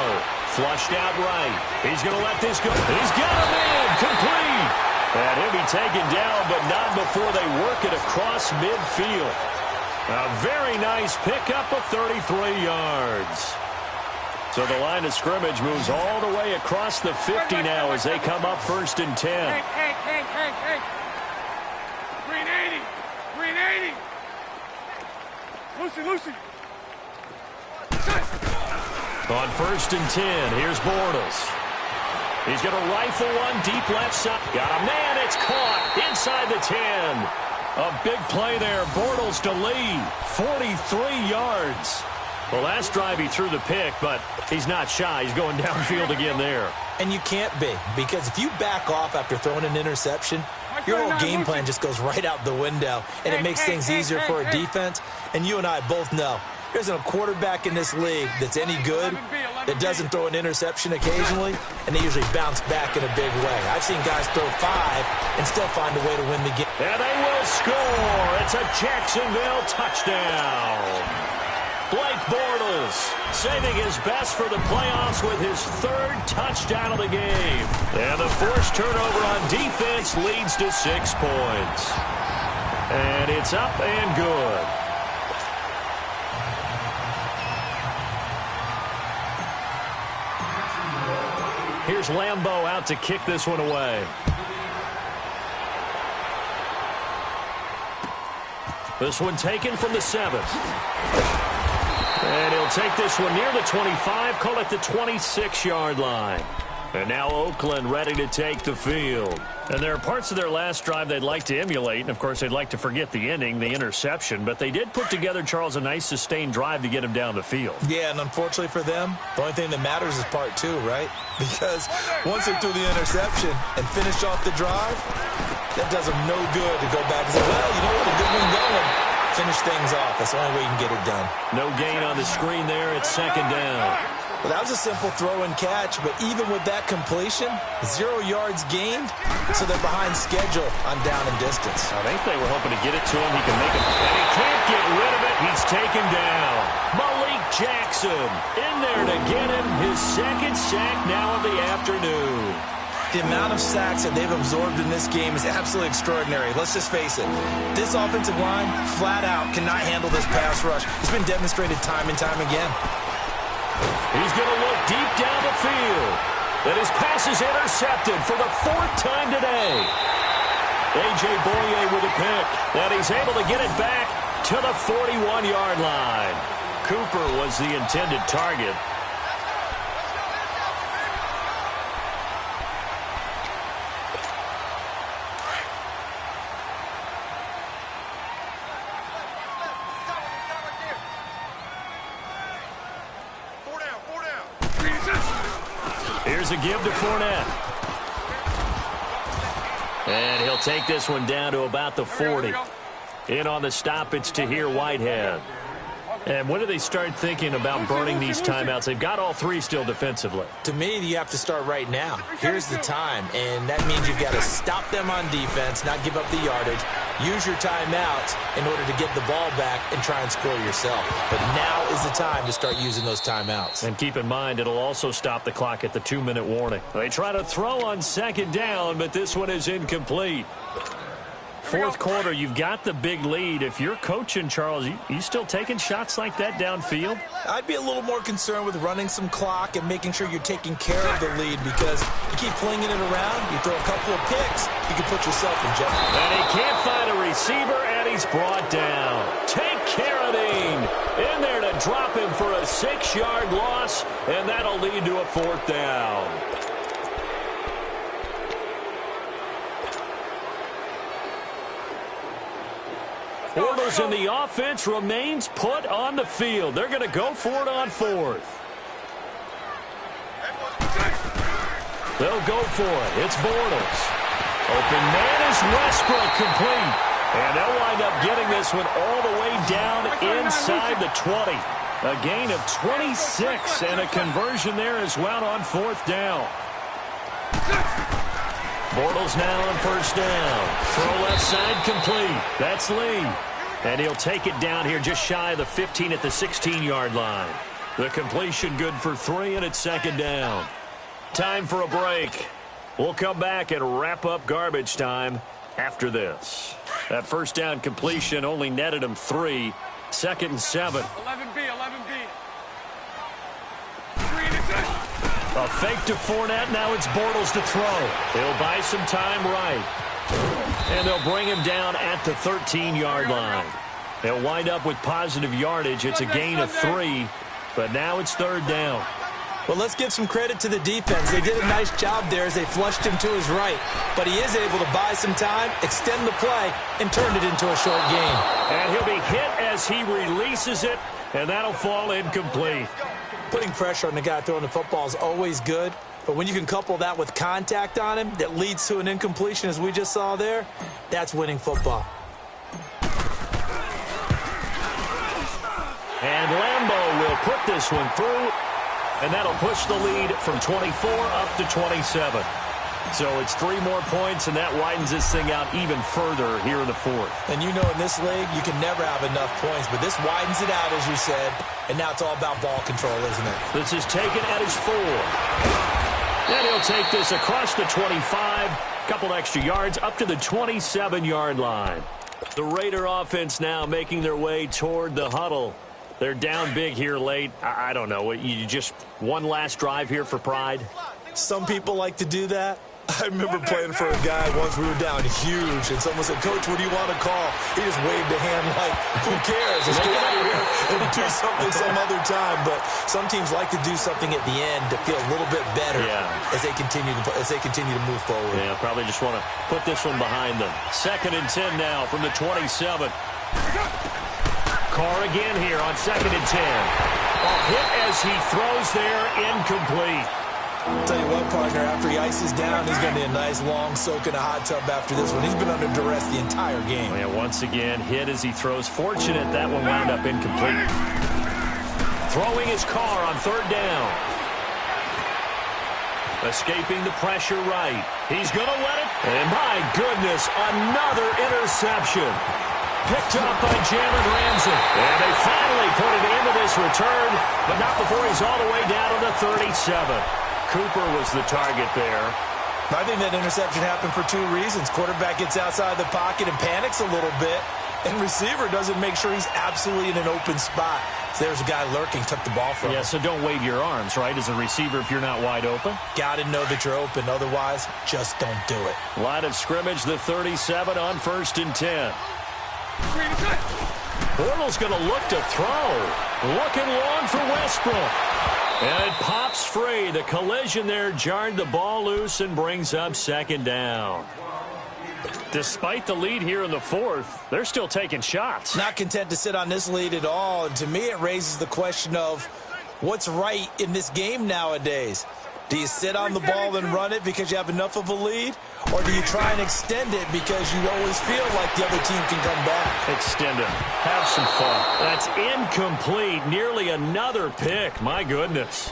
Flushed out right. He's going to let this go. He's got him in. Complete. And he'll be taken down, but not before they work it across midfield. A very nice pickup of 33 yards. So the line of scrimmage moves all the way across the 50 now as they come up 1st and 10. Hey. 380. 380. Lucy. On 1st and 10, here's Bortles. He's going to rifle one deep left side. Got a man. It's caught inside the 10. A big play there. Bortles to lead. 43 yards. Well, last drive he threw the pick, but he's not shy. He's going downfield again there. And you can't be, because if you back off after throwing an interception, your whole game plan just goes right out the window, and it makes things easier for a defense. And you and I both know there isn't a quarterback in this league that's any good that doesn't throw an interception occasionally, and they usually bounce back in a big way. I've seen guys throw 5 and still find a way to win the game. And they will score. It's a Jacksonville touchdown. Blake Bortles saving his best for the playoffs with his 3rd touchdown of the game. And the forced turnover on defense leads to 6 points. And it's up and good. Here's Lambeau out to kick this one away. This one taken from the 7th. And he'll take this one near the 25, call it the 26-yard line. And now Oakland ready to take the field. And there are parts of their last drive they'd like to emulate. And, of course, they'd like to forget the ending, the interception. But they did put together, Charles, a nice sustained drive to get him down the field. Yeah, and unfortunately for them, the only thing that matters is part 2, right? Because once they threw the interception and finished off the drive, that does them no good to go back and say, well, you know what, a good one going. Finish things off. That's the only way you can get it done. No gain on the screen there. It's 2nd down. Well, that was a simple throw and catch, but even with that completion, 0 yards gained, so they're behind schedule on down and distance. I think they were hoping to get it to him. He can make it. And he can't get rid of it. He's taken down. Malik Jackson in there to get him his 2nd sack now of the afternoon. The amount of sacks that they've absorbed in this game is absolutely extraordinary. Let's just face it. This offensive line, flat out, cannot handle this pass rush. It's been demonstrated time and time again. He's going to look deep down the field. And his pass is intercepted for the 4th time today. A.J. Boyer with a pick. And he's able to get it back to the 41-yard line. Cooper was the intended target. Here's a give to Fournette. And he'll take this one down to about the 40. In on the stop, it's Tahir Whitehead. And when do they start thinking about burning these timeouts? They've got all 3 still defensively. To me, you have to start right now. Here's the time, and that means you've got to stop them on defense, not give up the yardage, use your timeouts in order to get the ball back and try and score yourself. But now is the time to start using those timeouts. And keep in mind, it'll also stop the clock at the 2-minute warning. They try to throw on 2nd down, but this one is incomplete. Fourth quarter, you've got the big lead. If you're coaching, Charles, you still taking shots like that downfield? I'd be a little more concerned with running some clock and making sure you're taking care of the lead, because you keep flinging it around, you throw a couple of picks, you can put yourself in jeopardy. And he can't find a receiver, and he's brought down. Take Carradine in there to drop him for a 6-yard loss, and that'll lead to a 4th down. Bortles in the offense remains put on the field. They're going to go for it on 4th. They'll go for it. It's Bortles. Open man is Westbrook, complete. And they'll wind up getting this one all the way down inside the 20. A gain of 26 and a conversion there as well on 4th down. Bortles now on 1st down. Throw left side complete. That's Lee. And he'll take it down here just shy of the 15 at the 16-yard line. The completion good for 3, and it's 2nd down. Time for a break. We'll come back and wrap up garbage time after this. That 1st down completion only netted him 3. 2nd and 7. 11B. A fake to Fournette. Now it's Bortles to throw. He'll buy some time right. And they'll bring him down at the 13-yard line. They'll wind up with positive yardage. It's a gain of 3, but now it's 3rd down. Well, let's give some credit to the defense. They did a nice job there as they flushed him to his right. But he is able to buy some time, extend the play, and turn it into a short gain. And he'll be hit as he releases it, and that'll fall incomplete. Putting pressure on the guy throwing the football is always good, but when you can couple that with contact on him that leads to an incompletion, as we just saw there, that's winning football. And Lambeau will put this one through, and that'll push the lead from 24 up to 27. So it's 3 more points, and that widens this thing out even further here in the 4th. And you know in this league, you can never have enough points, but this widens it out, as you said, and now it's all about ball control, isn't it? This is taken at his 4. And he'll take this across the 25, couple extra yards, up to the 27-yard line. The Raider offense now making their way toward the huddle. They're down big here late. I don't know. You just one last drive here for pride? Some people like to do that. I remember playing for a guy once. We were down huge, and someone said, "Coach, what do you want to call?" He just waved a hand like, "Who cares? Let's get out of here and do something some other time." But some teams like to do something at the end to feel a little bit better as they continue to move forward. Yeah, probably just want to put this one behind them. 2nd and 10 now from the 27. Carr again here on 2nd and 10. A hit as he throws there, incomplete. I'll tell you what, partner, after he ices down, he's going to be a nice long soak in a hot tub after this one. He's been under duress the entire game. Yeah, once again, hit as he throws. Fortunate that one wound up incomplete. Throwing his Carr on 3rd down. Escaping the pressure right. He's going to let it. And my goodness, another interception. Picked up by Jalen Ramsey. And they finally put it into this return, but not before he's all the way down to the 37. Cooper was the target there. I think that interception happened for 2 reasons. Quarterback gets outside the pocket and panics a little bit, and receiver doesn't make sure he's absolutely in an open spot. So there's a guy lurking, took the ball from him. Yeah, so don't wave your arms, right, as a receiver if you're not wide open? Got to know that you're open. Otherwise, just don't do it. Line of scrimmage, the 37 on 1st and 10. Bortles going to look to throw. Looking long for Westbrook. And it pops free. The collision there jarred the ball loose and brings up 2nd down. Despite the lead here in the 4th, they're still taking shots. Not content to sit on this lead at all. And to me, it raises the question of what's right in this game nowadays. Do you sit on the ball and run it because you have enough of a lead? Or do you try and extend it because you always feel like the other team can come back? Extend it. Have some fun. That's incomplete. Nearly another pick. My goodness.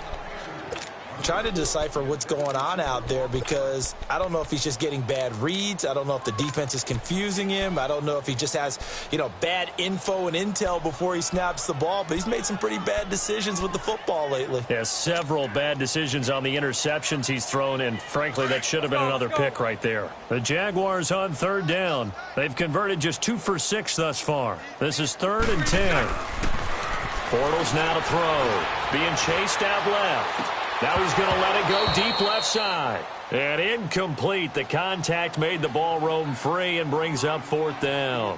trying to decipher what's going on out there because I don't know if he's just getting bad reads. I don't know if the defense is confusing him. I don't know if he just has, bad info and intel before he snaps the ball. But he's made some pretty bad decisions with the football lately. Yeah, several bad decisions on the interceptions he's thrown, and frankly, that should have been another pick right there. The Jaguars on third down. They've converted just 2 for 6 thus far. This is 3rd and 10. Bortles now to throw. Being chased out left. Now he's going to let it go deep left side. And incomplete. The contact made the ball roam free and brings up 4th down.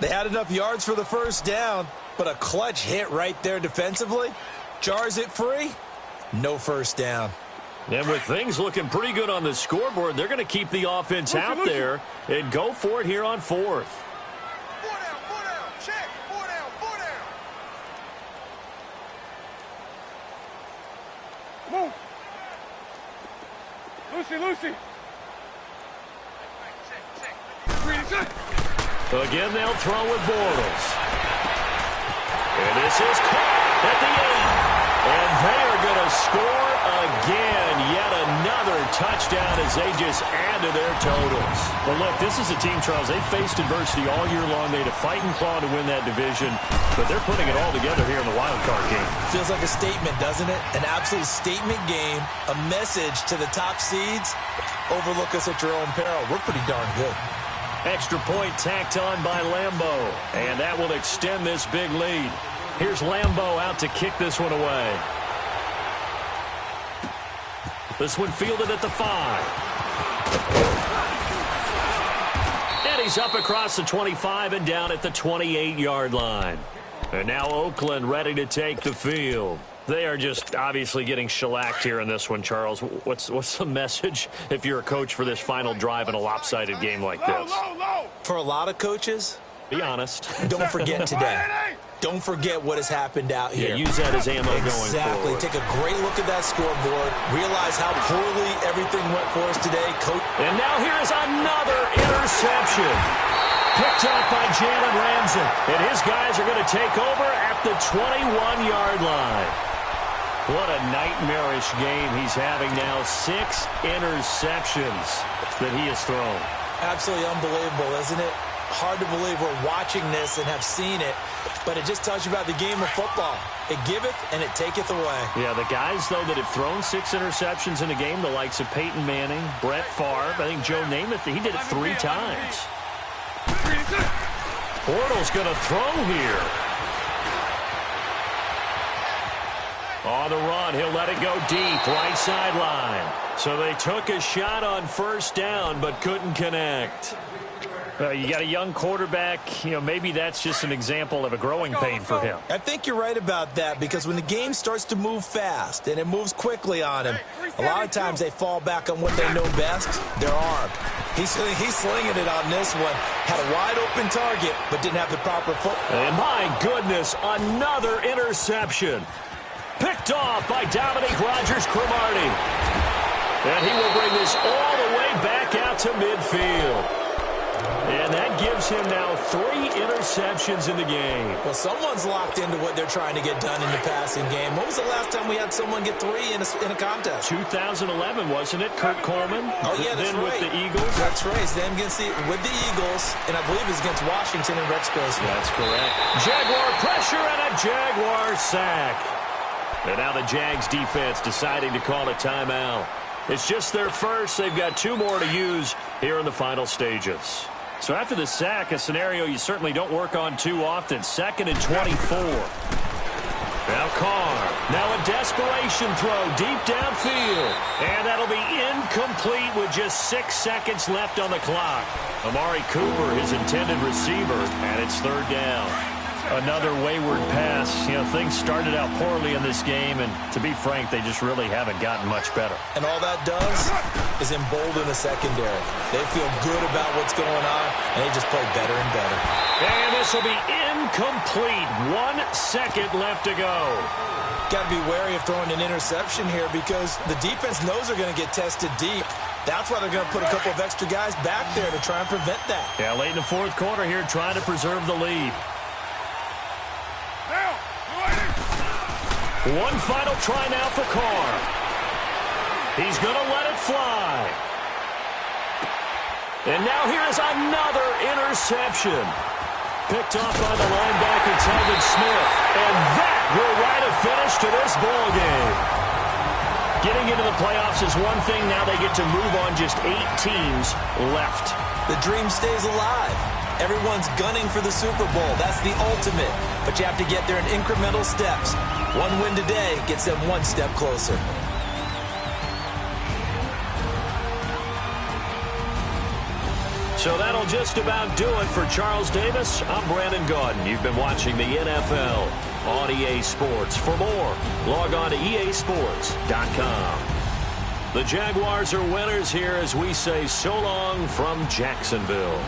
They had enough yards for the first down, but a clutch hit right there defensively. Jars it free. No first down. And with things looking pretty good on the scoreboard, they're going to keep the offense out there and go for it here on 4th. Move. Lucy. Again, they'll throw with Bortles. And this is caught at the 8. And they are going to score again. Yet another touchdown as they just add to their totals. Well, look, this is a team, Charles. They faced adversity all year long. They had to fight and claw to win that division. But they're putting it all together here in the wild card game. Feels like a statement, doesn't it? An absolute statement game. A message to the top seeds. Overlook us at your own peril. We're pretty darn good. Extra point tacked on by Lambo. And that will extend this big lead. Here's Lambo out to kick this one away. This one fielded at the 5. And he's up across the 25 and down at the 28-yard line. And now Oakland ready to take the field. They are just obviously getting shellacked here in this one, Charles. What's the message if you're a coach for this final drive in a lopsided game like this? For a lot of coaches, be honest. Don't forget today. Don't forget what has happened out here. Yeah, use that as ammo going forward. Exactly. Take a great look at that scoreboard. Realize how poorly everything went for us today. And now here is another interception. Picked up by Jalen Ramsey. And his guys are going to take over at the 21-yard line. What a nightmarish game he's having now. 6 interceptions that he has thrown. Absolutely unbelievable, isn't it? Hard to believe we're watching this and have seen it, but it just tells you about the game of football. It giveth and it taketh away. Yeah, the guys, though, that have thrown 6 interceptions in a game, the likes of Peyton Manning, Brett Favre, I think Joe Namath, he did it 3 times. Bortles going to throw here. On the run, he'll let it go deep, right sideline. So they took a shot on first down, but couldn't connect. You got a young quarterback, maybe that's just an example of a growing pain for him. I think you're right about that because when the game starts to move fast and it moves quickly on him, a lot of times they fall back on what they know best, their arm. He's slinging it on this one. Had a wide open target, but didn't have the proper foot. And my goodness, another interception. Picked off by Dominique Rodgers-Cromartie. And he will bring this all the way back out to midfield. And that gives him now 3 interceptions in the game. Well, someone's locked into what they're trying to get done in the passing game. When was the last time we had someone get 3 in a contest? 2011, wasn't it? Kurt Coleman? Oh, yeah, that's then right. With the Eagles? That's right. Then with the Eagles, and I believe it's against Washington and Rex Grossman. That's correct. Jaguar pressure and a Jaguar sack. And now the Jags defense deciding to call a timeout. It's just their first. They've got 2 more to use here in the final stages. So after the sack, a scenario you certainly don't work on too often. 2nd and 24. Now Carr. Now a desperation throw deep downfield. And that'll be incomplete with just 6 seconds left on the clock. Amari Cooper, his intended receiver, and it's 3rd down. Another wayward pass. Things started out poorly in this game, and to be frank, they just really haven't gotten much better. And all that does is embolden the secondary. They feel good about what's going on, and they just play better and better. And this will be incomplete. 1 second left to go. Got to be wary of throwing an interception here because the defense knows they're going to get tested deep. That's why they're going to put a couple of extra guys back there to try and prevent that. Yeah, late in the 4th quarter here, trying to preserve the lead. One final try now for Carr. He's going to let it fly. And now here's another interception. Picked off by the linebacker, Telvin Smith. And that will write a finish to this ball game. Getting into the playoffs is one thing. Now they get to move on. Just 8 teams left. The dream stays alive. Everyone's gunning for the Super Bowl. That's the ultimate. But you have to get there in incremental steps. One win today gets them one step closer. So that'll just about do it for Charles Davis. I'm Brandon Gaudin. You've been watching the NFL on EA Sports. For more, log on to easports.com. The Jaguars are winners here as we say so long from Jacksonville.